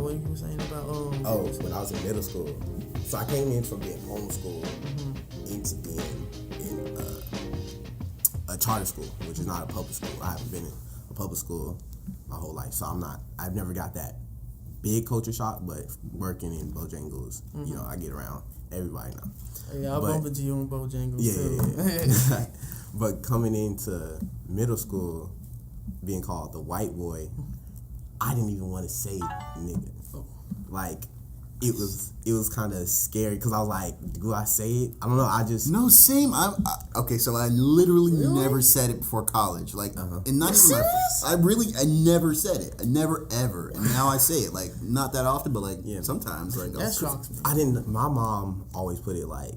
what you were saying about when I was in middle school. So I came in from being homeschooled into being in a charter school, which is not a public school. I haven't been in a public school my whole life, so I've never got that big culture shock. But working in Bojangles, you know, I get around everybody now. Yeah, I bump into you in Bojangles too. Yeah. But coming into middle school, being called the white boy, I didn't even want to say nigga. Like, it was kind of scary because I was like, do I say it? I don't know. I just no same. Okay, so I literally never said it before college. Like, and not even I never said it. I never ever. And now I say it like not that often, but like sometimes. Like that shocks me. My mom always put it like,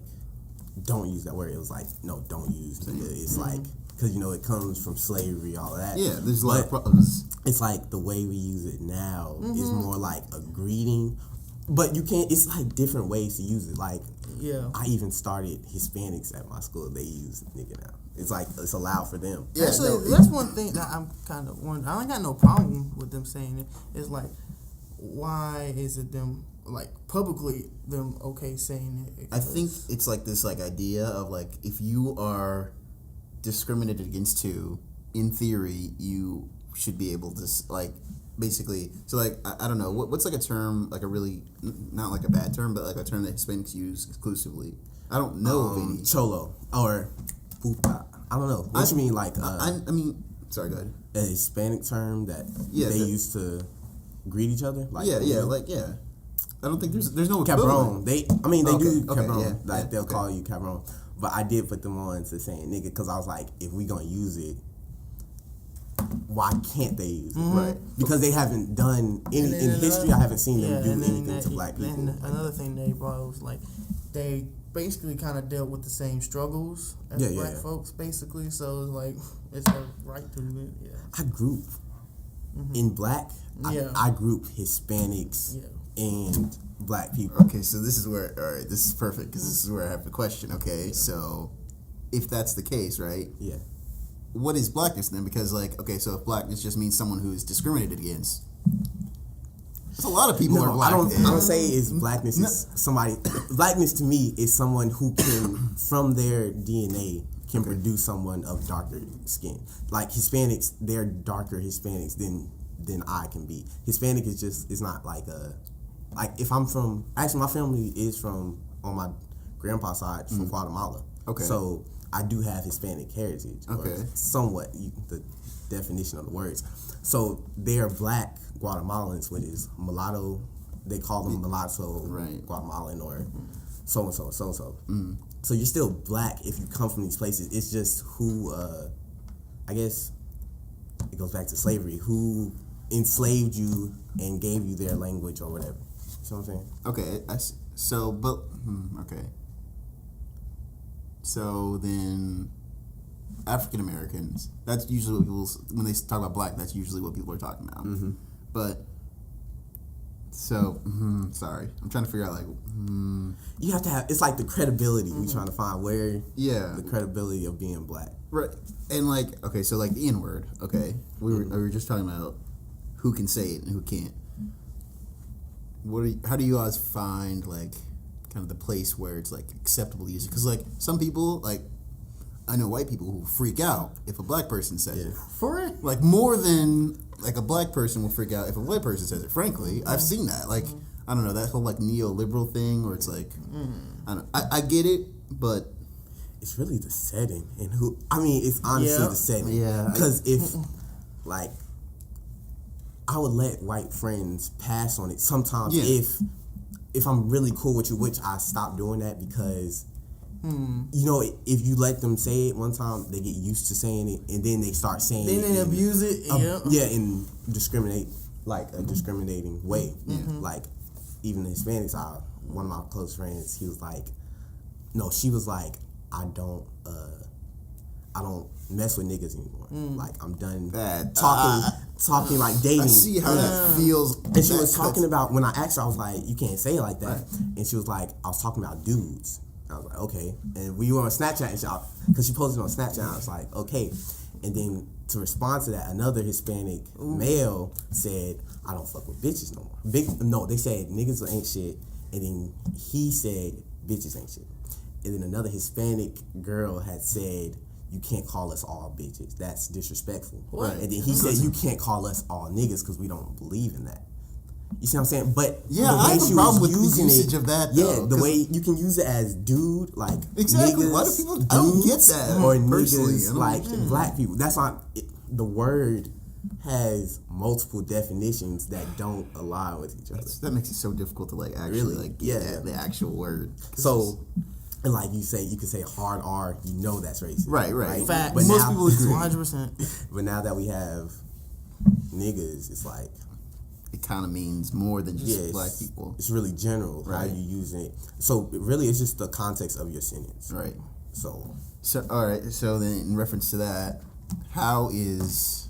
don't use that word. It was like, no, don't use nigga. It's like, because, you know, it comes from slavery, all of that. Yeah, there's a lot of problems. It's like the way we use it now is more like a greeting. But you can't, it's like different ways to use it. Like, I even started Hispanics at my school. They use nigga now. It's like, it's allowed for them. Yeah, actually, that's one thing that I'm kind of wondering. I ain't got no problem with them saying it. It's like, why is it them, like, publicly them okay saying it? I think it's like this, like, idea of, like, if you are discriminated against too, in theory, you should be able to, like, basically, so like I don't know what's like a term, like a really not like a bad term, but like a term that Hispanics use exclusively. I don't know of any. Cholo or puta. I don't know. What you mean, like? I mean, sorry, go ahead. A Hispanic term that they used to greet each other. Like, I don't think there's no cabron. They do cabron. Yeah, like they'll call you cabron. But I did put them on to saying nigga because I was like, if we gonna use it, why can't they use it? Right. Because they haven't done any in history. I haven't seen them do anything to black people. And another thing they brought was like they basically kind of dealt with the same struggles as black folks, basically. So it's like it's a right to do it. Yeah. I group in black. I group Hispanics and black people. Okay, so this is where this is perfect because this is where I have the question. Okay, so if that's the case, right? Yeah. What is blackness then? Because, like, okay, so if blackness just means someone who is discriminated against, there's a lot of people who are black. I don't say it's blackness is somebody. Blackness to me is someone who can, from their DNA, can produce someone of darker skin. Like Hispanics, they're darker Hispanics than I can be. Hispanic is just, it's not like a, like if I'm from, actually my family is from, on my grandpa's side, from Guatemala. Okay. So I do have Hispanic heritage. Okay. Somewhat, the definition of the words. So they are black Guatemalans, which is mulatto. They call them mulatto Guatemalan or so-and-so, so-and-so. So you're still black if you come from these places. It's just who, I guess, it goes back to slavery, who enslaved you and gave you their language or whatever. You know what I'm saying? Okay. Okay. So then, African Americans, that's usually what people, when they talk about black, that's usually what people are talking about. But, so, sorry. I'm trying to figure out, like, You have to have, it's like the credibility. We're trying to find where the credibility of being black. Right. And, like, okay, so, like, the N-word, okay? We were just talking about who can say it and who can't. How do you guys find, like, kind of the place where it's like acceptable to use it? Because like some people, like I know white people who freak out if a black person says it. For it? Like more than like a black person will freak out if a white person says it. Frankly, I've seen that. Like I don't know, that whole like neoliberal thing where it's like I get it, but it's really the setting and who. I mean, it's honestly the setting. Yeah, because if like I would let white friends pass on it sometimes if I'm really cool with you, which I stopped doing that because, you know, if you let them say it one time, they get used to saying it, and then they start saying it. Then they abuse it. And discriminate, like a discriminating way. Like, even the Hispanics, one of my close friends, he was like, no, she was like, I don't mess with niggas anymore. Like, I'm done talking like dating. I see how that feels. And she was talking about, when I asked her, I was like, you can't say it like that. And she was like, I was talking about dudes. I was like, okay. And we were on Snapchat, and because she posted on Snapchat, I was like, okay. And then to respond to that, another Hispanic male said, I don't fuck with bitches no more. No, they said niggas ain't shit, and then he said bitches ain't shit, and then another Hispanic girl had said, you can't call us all bitches. That's disrespectful. Right. And then he said, you can't call us all niggas because we don't believe in that. You see what I'm saying? But yeah, the way I have she a problem was with the using usage it, of that. yeah, Though, the way you can use it as dude, like exactly. niggas, Why do people? I don't get that. or Personally, niggas like black people. That's not the word has multiple definitions that don't align with each other. That makes it so difficult to like actually Really? like get at the actual word. So, and like you could say hard R, you know that's racist. Right. Fact. But Most now, people agree. 100%. but now that we have niggas, it's like, It kind of means more than just yeah, black people. It's really general. How Right. you using it. So really, it's just the context of your sentence. Right. So So all right. So then, in reference to that, how is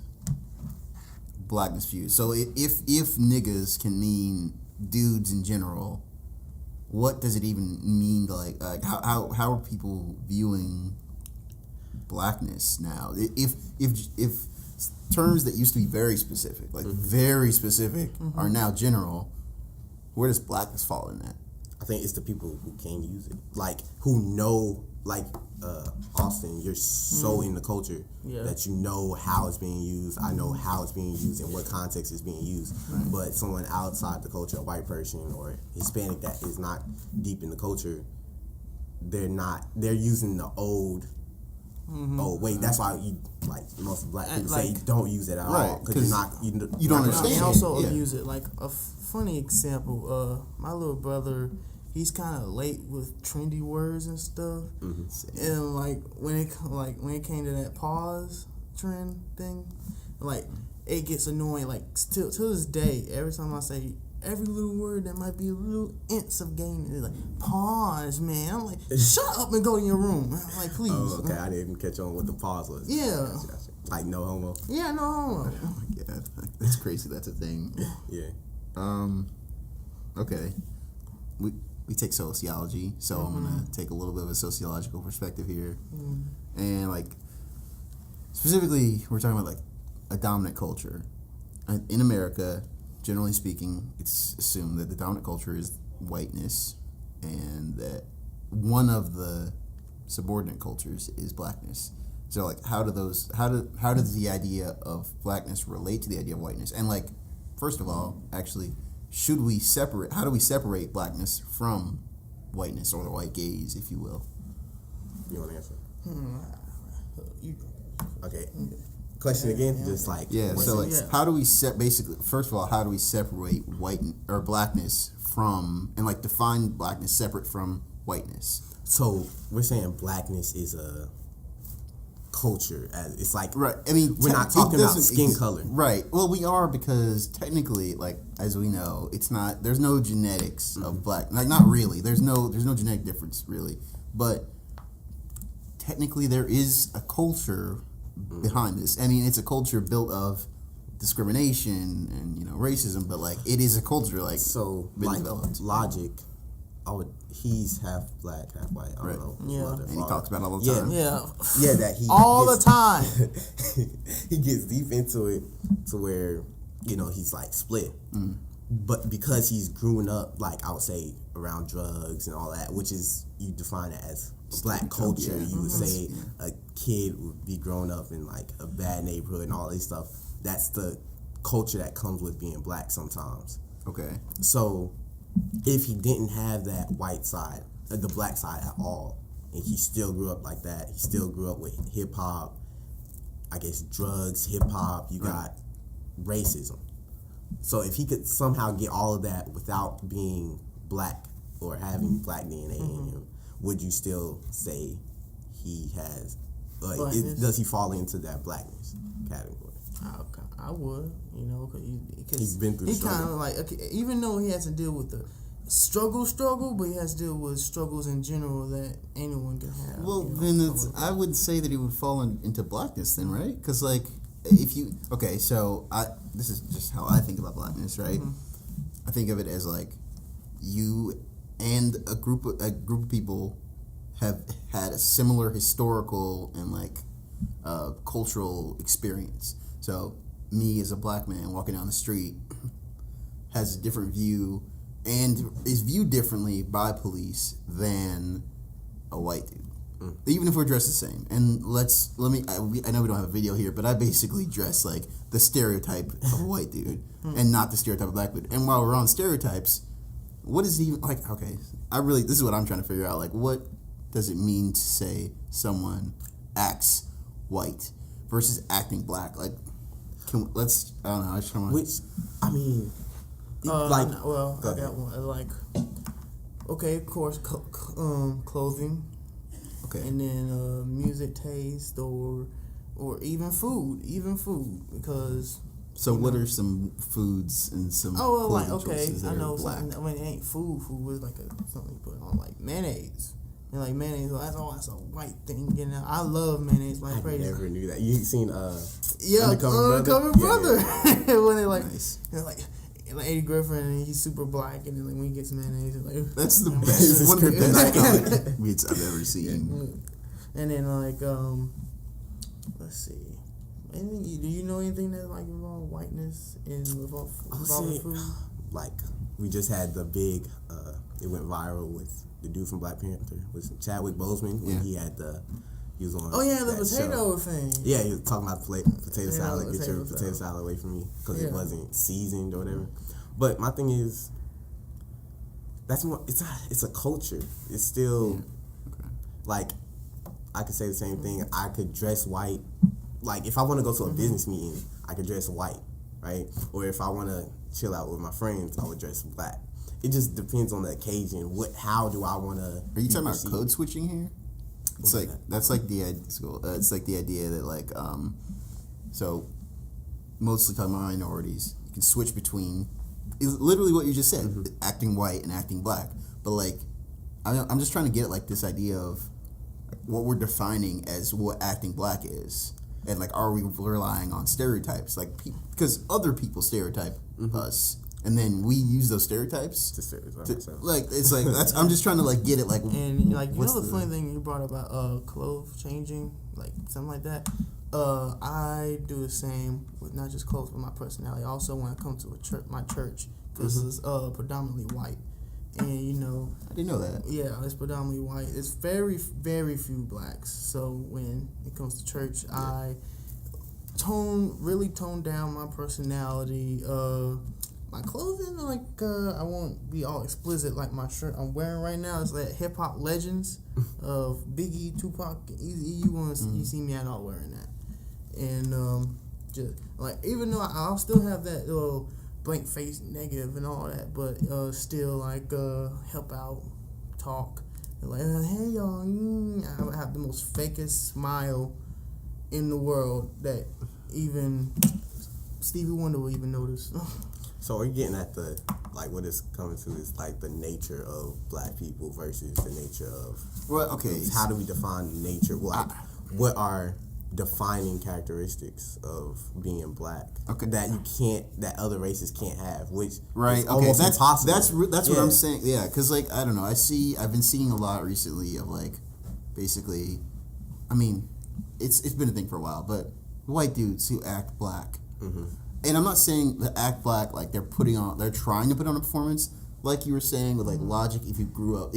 blackness viewed? So if niggas can mean dudes in general, what does it even mean? Like how are people viewing blackness now? If terms that used to be very specific, like very specific, are now general, where does blackness fall in that? I think it's the people who can use it, like who know, like Austin. You're so in the culture that you know how it's being used. I know how it's being used and what context it's being used. Right. But someone outside the culture, a white person or Hispanic that is not deep in the culture, they're not. They're using the old. Oh wait, that's why most black people say don't use it at all because you're not. You don't understand. They also Yeah. abuse it. Like a funny example. My little brother, he's kind of late with trendy words and stuff. And like when it came to that pause trend thing, like it gets annoying. Like still to this day, every time I say every little word that might be a little inch of gain, it's like pause, man. I'm like, shut up and go in your room. I'm like, please. Oh, okay. I didn't catch on what the pause was. Yeah. Gotcha. Like no homo. Yeah, no homo. Oh my god, that's crazy. That's a thing. Yeah. Okay. We take sociology, so I'm gonna take a little bit of a sociological perspective here, and like specifically, we're talking about like a dominant culture in America. Generally speaking, it's assumed that the dominant culture is whiteness, and that one of the subordinate cultures is blackness. So, like, how does the idea of blackness relate to the idea of whiteness? And like, first of all, actually, how do we separate blackness from whiteness, or the white gaze, if you will? You want to answer? Okay. Question again, just like So like, how do we first of all, how do we separate blackness from, and like define blackness separate from whiteness? So we're saying blackness is a culture, as it's like, right. I mean, we're not talking about skin color, right? Well, we are, because technically, like as we know, it's not. There's no genetics of black. Like not really. There's no genetic difference really, but technically there is a culture behind this. I mean, it's a culture built of discrimination and racism, but like it is a culture like so like developed. Logic. He's half black, half white. I don't know. Yeah. And he talks about it all the time. Yeah, that he all the time. He gets deep into it to where he's like split. But because he's growing up, like I would say, around drugs and all that, which is, you define it as black culture. You would say a kid would be growing up in like a bad neighborhood and all this stuff. That's the culture that comes with being black sometimes. Okay. So if he didn't have that white side, the black side at all, and he still grew up like that, he still grew up with hip hop, I guess drugs, hip hop, you got racism. So if he could somehow get all of that without being black or having black DNA in him, would you still say he has, like, does he fall into that blackness category? I would, because He's been through he struggle. kind of like, okay, even though he has to deal with the struggle, but he has to deal with struggles in general that anyone can have. Well, then I would say that he would fall into blackness then, right? Because like, if you so this is just how I think about blackness, right? I think of it as like you and a group of people have had a similar historical and like cultural experience. So me as a black man walking down the street, has a different view and is viewed differently by police than a white dude. Even if we're dressed the same. And I know we don't have a video here, but I basically dress like the stereotype of a white dude and not the stereotype of a black dude. And while we're on stereotypes, what is even, like, okay, this is what I'm trying to figure out. Like, what does it mean to say someone acts white versus acting black? Like, I don't know, I just want to... I mean, I got one. Like, okay, of course, clothing. Okay. And then music taste or even food, because... So what are some foods and some choices that I know are black? something, I mean, it ain't food was like something you put on, like mayonnaise. And like mayonnaise, that's a white thing, you know. I love mayonnaise like crazy. I never knew that. You seen Undercover Brother. Yeah. When they like, Nice. like Eddie Griffin, and he's super black, and then like when he gets mayonnaise, it's like That's the best one of the best meats I've ever seen. And then like let's see. Do you know anything that like involve whiteness and involving food? Like we just had the big it went viral with the dude from Black Panther, with Chadwick Boseman, when he was on. Oh yeah, the show. potato thing. Yeah, he was talking about potato salad. Get your potato potato salad away from me because it wasn't seasoned or whatever. But my thing is, that's more. It's a culture. It's still like I could say the same thing. I could dress white. Like, if I want to go to a business meeting, I could dress white, right? Or if I want to chill out with my friends, I would dress black. It just depends on the occasion. How do I want to? Are you talking about code switching here? It's like that's like the it's like the idea that like so mostly talking about minorities, you can switch between literally what you just said, acting white and acting black. But like I'm just trying to get at like this idea of what we're defining as what acting black is. And like, are we relying on stereotypes? Like, because other people stereotype us, and then we use those stereotypes to stereotype ourselves. Like, it's like that's. I'm just trying to like get it. Like, and like, you know, the funny thing you brought about clothes changing, like something like that. I do the same with not just clothes, but my personality. Also, when I come to my church, because it's predominantly white. And you know, I didn't know that. Yeah, it's predominantly white. It's very, very few blacks. So when it comes to church, I really tone down my personality. My clothing, like I won't be all explicit. Like my shirt I'm wearing right now is like hip hop legends of Biggie, Tupac, Eazy-E. You see me at all wearing that, and just like even though I'll still have that little blank face, negative, and all that, but still like help out, talk, and like hey y'all, I would have the most fakest smile in the world that even Stevie Wonder will even notice. So are you getting at the like what it's coming to is like the nature of black people versus the nature of how do we define nature? Like what are defining characteristics of being black that other races can't have, which is almost impossible. That's what I'm saying. Yeah, because like I don't know, I've been seeing a lot recently of like basically, I mean, it's been a thing for a while, but white dudes who act black, and I'm not saying that act black like they're trying to put on a performance, like you were saying with like Logic. If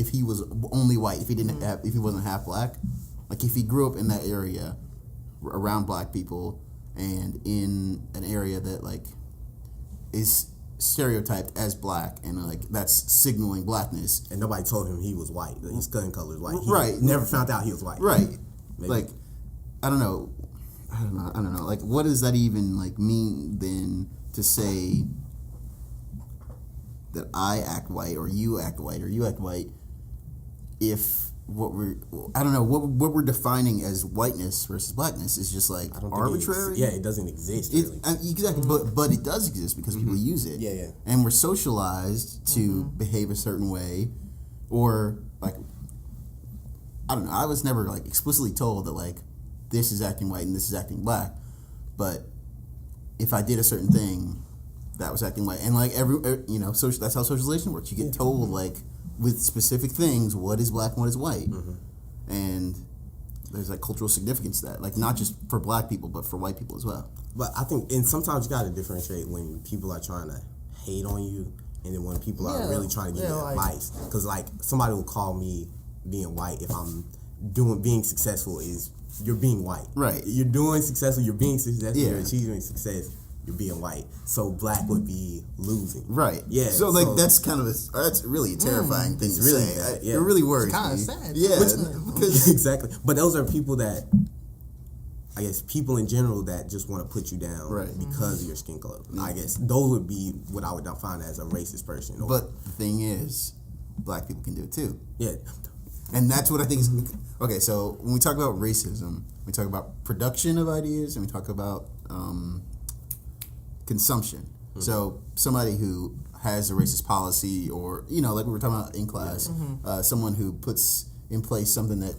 he was only white, if he wasn't half black, like if he grew up in that area around black people and in an area that like is stereotyped as black and like that's signaling blackness, and nobody told him he was white, his skin color is white, never found out he was white, Maybe. Like I don't know like what does that even like mean then to say that I act white or you act white if what we're defining as whiteness versus blackness is just like arbitrary. It doesn't exist. Really. Exactly, but it does exist because people use it. Yeah. And we're socialized to behave a certain way, or like I don't know. I was never like explicitly told that like this is acting white and this is acting black, but if I did a certain thing, that was acting white. And like that's how socialization works. You get told like, with specific things, what is black and what is white. And there's like cultural significance to that, like not just for black people but for white people as well. But I think, and sometimes you gotta differentiate when people are trying to hate on you, and then when people are Yeah, really trying to give you like- advice, because like somebody will call me being white if I'm being successful is you're being white. Right. You're doing successful. You're being successful. Yeah. You're achieving success. You're being white. So black would be losing. Right. Yeah. So like that's kind of that's really a terrifying thing to really say. bad, yeah. It really worries It's kinda me. sad. Yeah. Because Exactly. But those are people that, I guess, people in general that just want to put you down Right. because of your skin color. I guess those would be what I would define as a racist person. Or, but the thing is, black people can do it too. yeah. And that's what I think is okay. So when we talk about racism, we talk about production of ideas, and we talk about consumption. Mm-hmm. So somebody who has a racist policy, or like we were talking about in class, someone who puts in place something that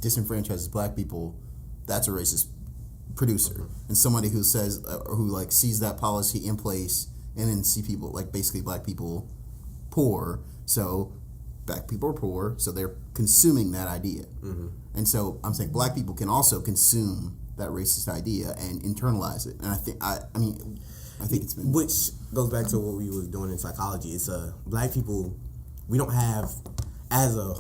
disenfranchises black people, that's a racist producer. And somebody who says who like sees that policy in place and then see people like basically black people poor, so black people are poor, so they're consuming that idea. And so I'm saying black people can also consume that racist idea and internalize it. And I think I think it's been, Which goes back to what we was doing in psychology. It's black people, we don't have, as a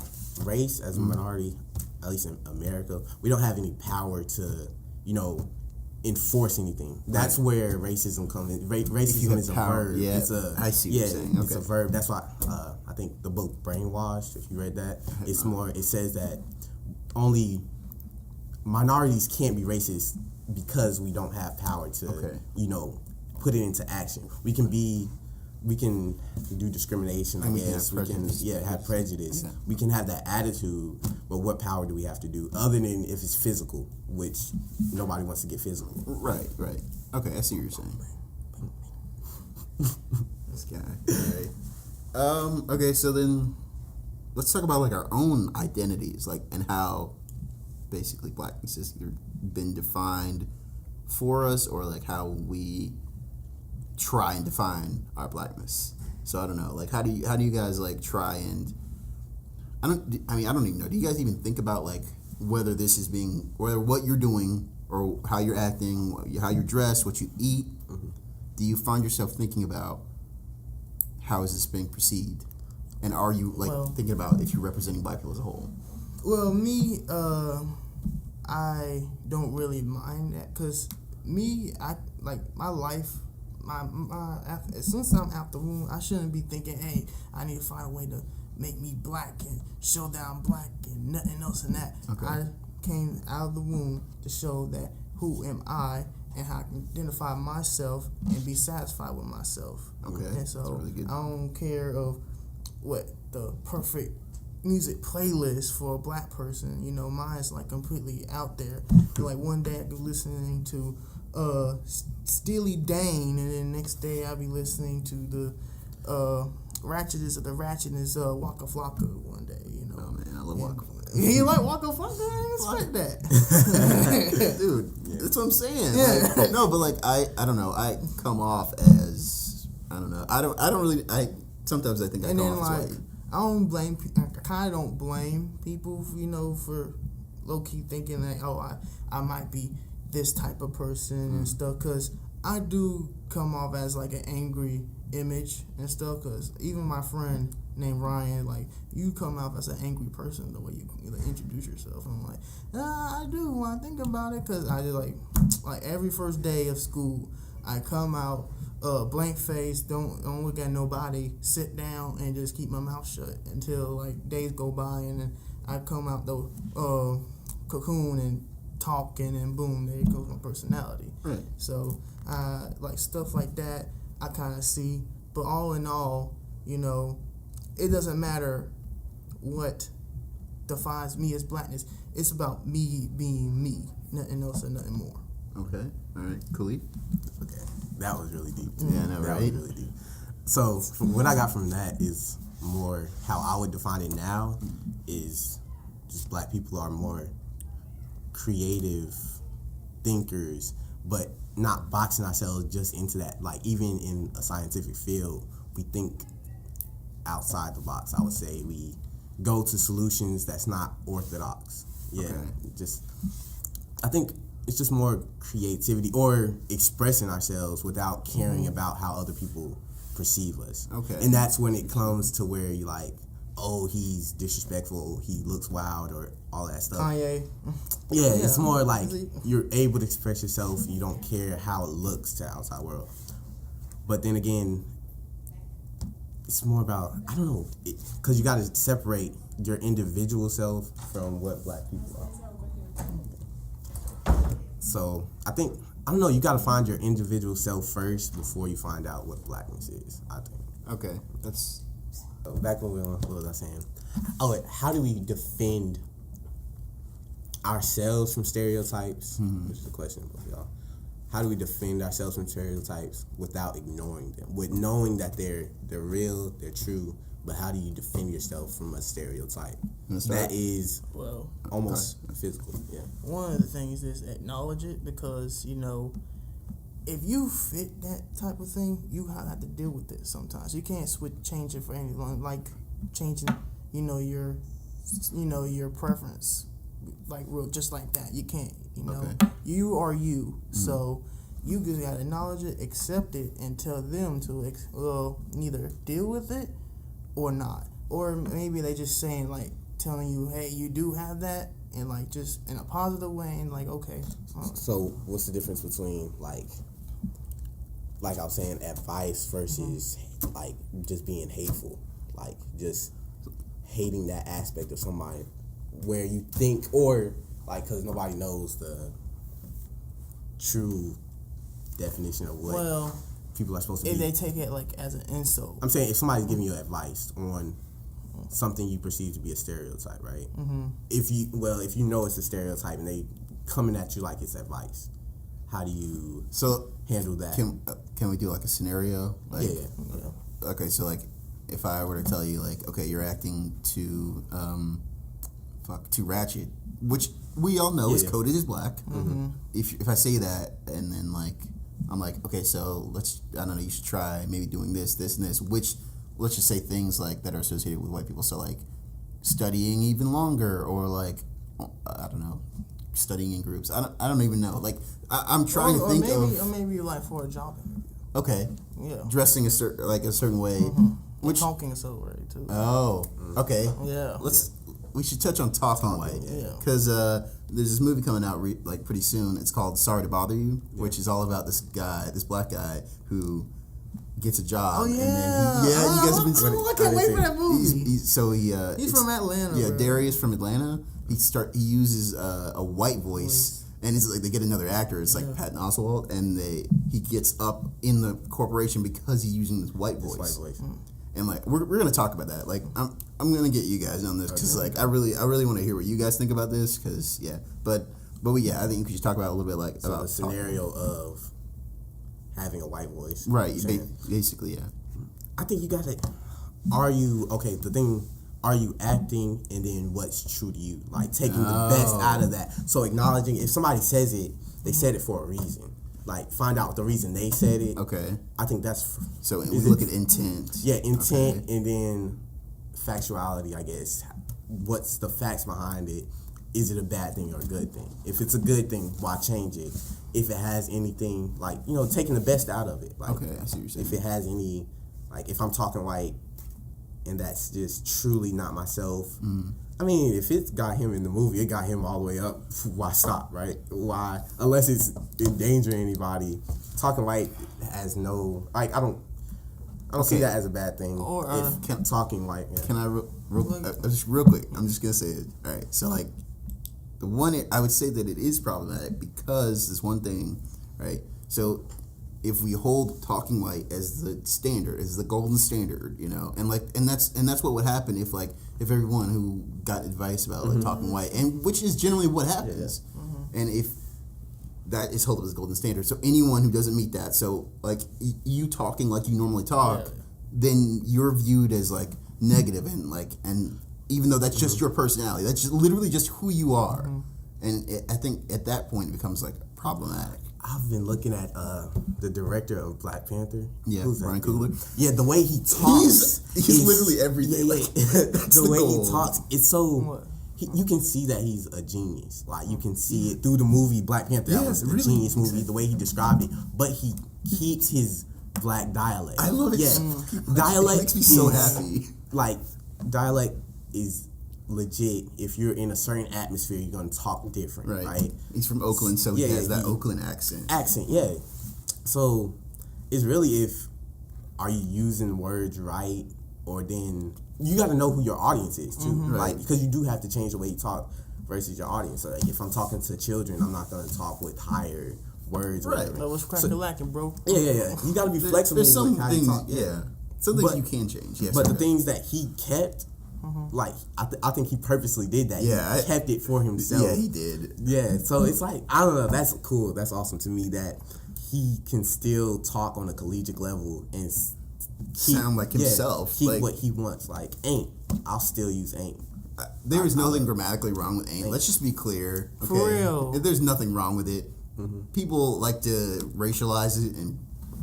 race, as a minority, at least in America, we don't have any power to, enforce anything. That's where racism comes in. Racism is a verb. Yeah, It's I see what you're saying. It's a verb. That's why I think the book Brainwashed, if you read that, it's more. It says that only minorities can't be racist because we don't have power to, put it into action. We can do discrimination, I guess. We can have prejudice. Yeah. We can have that attitude, but what power do we have to do other than if it's physical, which nobody wants to get physical. Right. Okay, I see what you're saying. This guy. All right. Okay, so then let's talk about like our own identities, like, and how basically blackness has either been defined for us or like how we try and define our blackness. So I don't know, like how do you guys like try and I don't even know. Do you guys even think about like whether what you're doing or how you're acting, how you're dressed, what you eat? Do you find yourself thinking about how is this being perceived? And are you thinking about if you're representing black people as a whole? Well, me, I don't really mind that because I like my life. As soon as I'm out the room, I shouldn't be thinking, hey, I need to find a way to make me black and show that I'm black and nothing else than that. Okay. I came out of the womb to show that who am I and how I can identify myself and be satisfied with myself. Okay. And so that's really good. I don't care of what the perfect music playlist for a black person. Mine's like completely out there. Like one day I'd be listening to Steely Dan, and then next day I'll be listening to the Ratchetest of the Ratchetest Waka Flocka one day, Oh man, I love Waka Flocka. You like Waka Flocka? I didn't expect that. Dude, that's what I'm saying. Yeah. Like, no, but like I don't know. I come off as I don't know. I don't really. Sometimes I think I And come then off as like white. I don't blame. I kind of don't blame people, for low key thinking that I might be this type of person and stuff, because I do come off as like an angry image and stuff, because even my friend named Ryan, like, you come out as an angry person the way you introduce yourself. I'm like, I do when I think about it, because I just like every first day of school I come out blank face, don't look at nobody, sit down and just keep my mouth shut until like days go by, and then I come out the cocoon and talking, and boom, there goes my personality. Right. So like stuff like that I kind of see, but all in all, it doesn't matter what defines me as blackness. It's about me being me, nothing else and nothing more. Okay. All right. Khalif? Okay, that was really deep. Yeah, I know, that right? was really deep. So what I got from that is more how I would define it now is just black people are more creative thinkers, but not boxing ourselves just into that. Like even in a scientific field, we think outside the box. I would say we go to solutions that's not orthodox. Yeah, Okay. I think it's just more creativity or expressing ourselves without caring about how other people perceive us. Okay. And that's when it comes to where you like, oh, he's disrespectful, he looks wild, or all that stuff. Kanye. Yeah, it's more like you're able to express yourself. You don't care how it looks to the outside world. But then again, it's more about, I don't know, because you got to separate your individual self from what black people are. So I think, I don't know, you got to find your individual self first before you find out what blackness is, I think. Okay, that's... Back when we were on, what was I saying? Oh, wait, how do we defend ourselves from stereotypes? Which is the question for y'all. How do we defend ourselves from stereotypes without ignoring them? With knowing that they're real, they're true, but how do you defend yourself from a stereotype that is almost physical? Yeah. One of the things is acknowledge it, because if you fit that type of thing, you have to deal with it sometimes. You can't change it for anyone. Like changing, your preference, like real, just like that. You can't. Okay. You are you. So you just gotta acknowledge it, accept it, and tell them to either deal with it or not. Or maybe they just saying like telling you, hey, you do have that, and like just in a positive way, and like okay. So what's the difference between like I was saying, advice versus like just being hateful, like just hating that aspect of somebody where you think, or like, because nobody knows the true definition of what people are supposed to if be. They take it like as an insult. I'm saying if somebody's giving you advice on something you perceive to be a stereotype, right? If you know it's a stereotype and they coming at you like it's advice, how do you handle that? Can we do like a scenario? Like, yeah. Okay, so like if I were to tell you like, okay, you're acting too ratchet, which we all know is coded as black. If I say that and then like I'm like, okay, so I don't know, you should try maybe doing this, and this, which let's just say things like that are associated with white people. So like studying even longer, or like I don't know, studying in groups. I don't even know. Like I'm trying to think or maybe like for a job interview. Okay. Yeah. Dressing a certain way. Which talking a certain way too. Oh. Okay. Yeah. We should touch on talking way. Yeah. Because there's this movie coming out like pretty soon. It's called Sorry to Bother You, which is all about this black guy who gets a job. Oh yeah. And then you guys have been. I can't wait for that movie. He's from Atlanta. Yeah, bro. Darius from Atlanta. He uses a white voice, and it's like they get another actor. It's like Patton Oswalt, and he gets up in the corporation because he's using this white voice. And like we're gonna talk about that. Like I'm gonna get you guys on this because like I really want to hear what you guys think about this because but I think we should talk about a little bit like about the scenario of having a white voice, right? Basically, yeah. I think you gotta. Are you acting, and then what's true to you? Like taking the best out of that. So acknowledging if somebody says it, they said it for a reason. Like find out the reason they said it. Okay. I think that's. So we look at intent. Yeah, intent, and then factuality. I guess. What's the facts behind it? Is it a bad thing or a good thing? If it's a good thing, why change it? If it has anything like taking the best out of it. Like, okay, I see what you're saying. If it has any, like if I'm talking white, and that's just truly not myself. I mean, if it got him in the movie, it got him all the way up. Why stop, right? Why? Unless it's endangering anybody. Talking white has no, like, I don't see that as a bad thing. Or talking white. Yeah. Can I just real quick? I'm just gonna say it. All right. So like, the one I would say that it is problematic because this one thing, right? So if we hold talking white as the standard, as the golden standard, and that's what would happen if everyone who got advice about like talking white, and which is generally what happens, and if that is held up as golden standard, so anyone who doesn't meet that, so like you talking like you normally talk, then you're viewed as like negative and even though that's just your personality, that's literally just who you are, and I think at that point it becomes like problematic. I've been looking at the director of Black Panther. Yeah, Ryan Coogler. Yeah, the way he talks. He's literally everything. Yeah, the way he talks, it's so. You can see that he's a genius. Like, you can see it through the movie Black Panther. That was a genius movie, the way he described it. But he keeps his black dialect. I love it. Yeah, dialect makes me so happy. Like dialect is legit. If you're in a certain atmosphere, you're gonna talk different, right? He's from Oakland, so he has that Oakland accent. Yeah. So it's really are you using words right, or then you got to know who your audience is too, like because you do have to change the way you talk versus your audience. So like, if I'm talking to children, I'm not gonna talk with higher words, right? But what's cracking lacking, bro? Yeah. You got to be flexible. There's some with how things, you talk. some things you can change. Yes, but the things that he kept. Like I think he purposely did that. Yeah, he kept it for himself. Yeah, he did. Yeah, so it's like I don't know. That's cool. That's awesome to me that he can still talk on a collegiate level and sound like himself. Keep like, what he wants. Like ain't. I'll still use ain't. There is nothing grammatically wrong with ain't. Let's just be clear. Okay? For real. There's nothing wrong with it. People like to racialize it and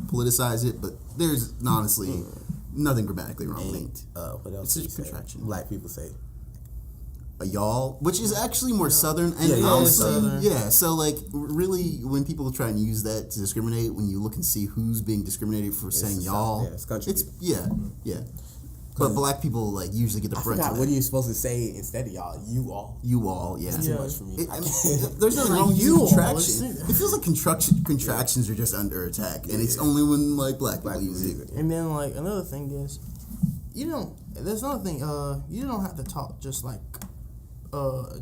politicize it, but there's honestly nothing grammatically wrong with ain't. What else? It's just a contraction. Black people say a y'all, which is actually more southern, and southern. So like really, when people try and use that to discriminate, when you look and see who's being discriminated for saying y'all, it's country yeah. But black people like usually get the brunt. What are you supposed to say instead of y'all? You all. You all, yeah. Too much for me. There's nothing wrong with you all, contraction. It feels like contractions are just under attack, and it's only when like black people use it. And then like another thing is, there's another thing. You don't have to talk just like a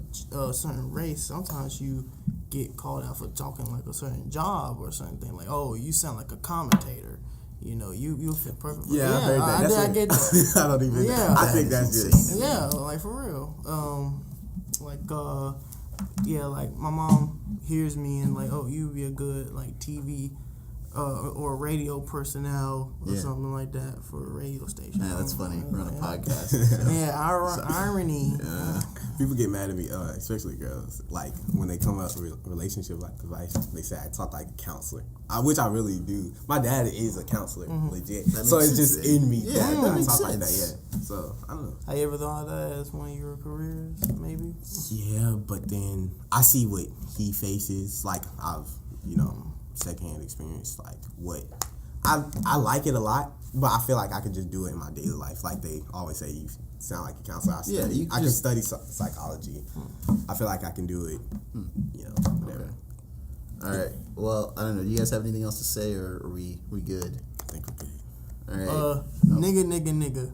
certain race. Sometimes you get called out for talking like a certain job or something. Like, oh, you sound like a commentator. You fit perfectly. Yeah, I heard that. I get that. I don't even. Yeah, I think that's just. Yeah, like for real. Like my mom hears me and like, oh, you'd be a good like TV or radio personnel or something like that for a radio station. Yeah, that's funny. We're on a podcast. Irony. Yeah. People get mad at me, especially girls, like when they come up with relationship like advice. They say I talk like a counselor, which I really do. My dad is a counselor, legit. So it's just in me that I talk like that. Yeah. So I don't know. Have you ever thought of that as one of your careers, maybe? Yeah, but then I see what he faces. Like I've secondhand experience. Like what I like it a lot, but I feel like I could just do it in my daily life. Like they always say, you sound like a counselor. I can study psychology. I feel like I can do it. Whatever. Okay. All right. Well, I don't know. Do you guys have anything else to say, or are we good? I think we're good. All right. Nigga. nigga.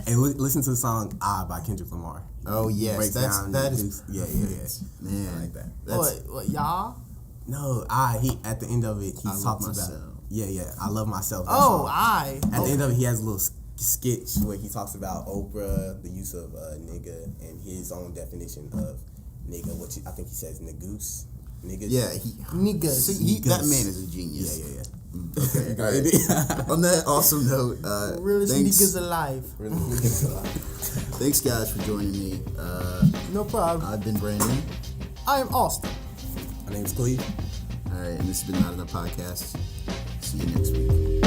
Hey, listen to the song "I" by Kendrick Lamar. Oh yes, that is yeah. Man, I like that. What y'all? No, he at the end of it he talks about I love myself. I at the end of it he has a little sketch where he talks about Oprah, the use of nigga, and his own definition of nigga, which I think he says niggas. Yeah, niggas. See, that man is a genius. Yeah. Okay. All right. On that awesome note, realest niggas alive. Thanks, guys, for joining me. No problem. I've been Brandon. I am Austin. My name's Khalif. All right, and this has been Not Enough Podcast. See you next week.